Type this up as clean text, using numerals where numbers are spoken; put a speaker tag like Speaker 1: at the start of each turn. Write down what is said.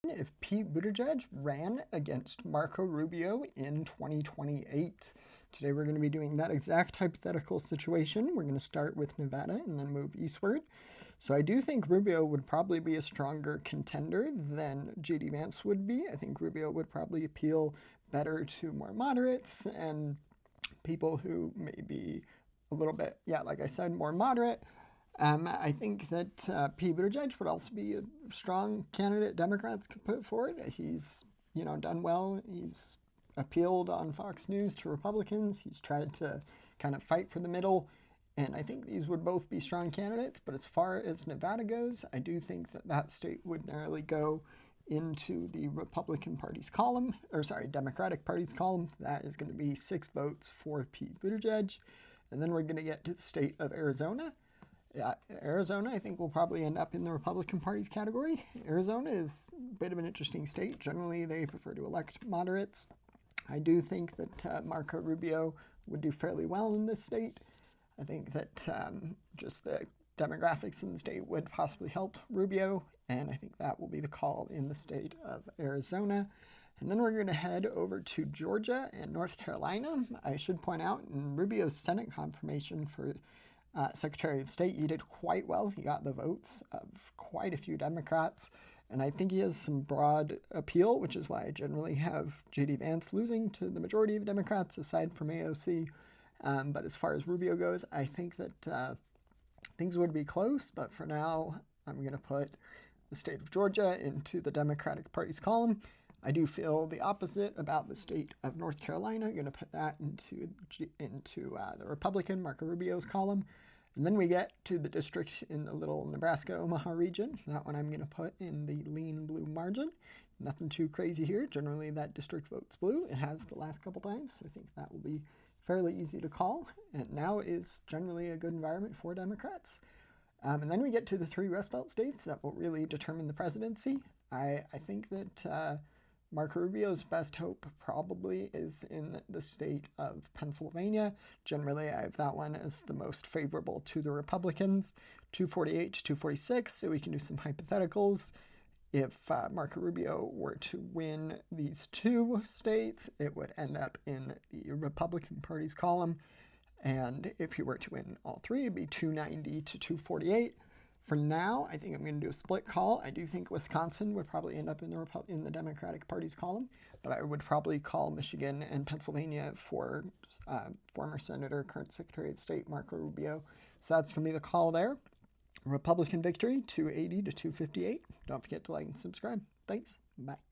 Speaker 1: if Pete Buttigieg ran against Marco Rubio in 2028. Today we're going to be doing that exact hypothetical situation. We're going to start with Nevada and then move eastward. So I do think Rubio would probably be a stronger contender than J.D. Vance would be. I think Rubio would probably appeal better to more moderates and people who may be a little bit, like I said, more moderate. I think that Pete Buttigieg would also be a strong candidate Democrats could put forward. He's, done well. He's appealed on Fox News to Republicans. He's tried to kind of fight for the middle. And I think these would both be strong candidates. But as far as Nevada goes, I do think that that state would narrowly go into the Republican Party's column, Democratic Party's column. That is going to be 6 votes for Pete Buttigieg. And then we're going to get to the state of Arizona. Arizona, I think, will probably end up in the Republican Party's category. Arizona is a bit of an interesting state. Generally, they prefer to elect moderates. I do think that Marco Rubio would do fairly well in this state. I think that just the demographics in the state would possibly help Rubio, and I think that will be the call in the state of Arizona. And then we're going to head over to Georgia and North Carolina. I should point out, in Rubio's Senate confirmation for Secretary of State, he did quite well. He got the votes of quite a few Democrats, and I think he has some broad appeal, which is why I generally have J.D. Vance losing to the majority of Democrats, aside from AOC. But as far as Rubio goes, I think that things would be close, but for now, I'm going to put the state of Georgia into the Democratic Party's column. I do feel the opposite about the state of North Carolina. I'm going to put that into the Republican Marco Rubio's column. And then we get to the district in the little Nebraska-Omaha region. That one I'm going to put in the lean blue margin. Nothing too crazy here. Generally, that district votes blue. It has the last couple times, so I think that will be fairly easy to call. And now is generally a good environment for Democrats. And then we get to the 3 Rust Belt states that will really determine the presidency. I think that Marco Rubio's best hope probably is in the state of Pennsylvania. Generally, I have that one as the most favorable to the Republicans, 248 to 246, so we can do some hypotheticals. If Marco Rubio were to win these 2 states, it would end up in the Republican Party's column. And if he were to win all 3, it'd be 290 to 248. For now, I think I'm going to do a split call. I do think Wisconsin would probably end up in the Democratic Party's column, but I would probably call Michigan and Pennsylvania for former Senator, current Secretary of State Marco Rubio. So that's going to be the call there. Republican victory, 280 to 258. Don't forget to like and subscribe. Thanks. Bye.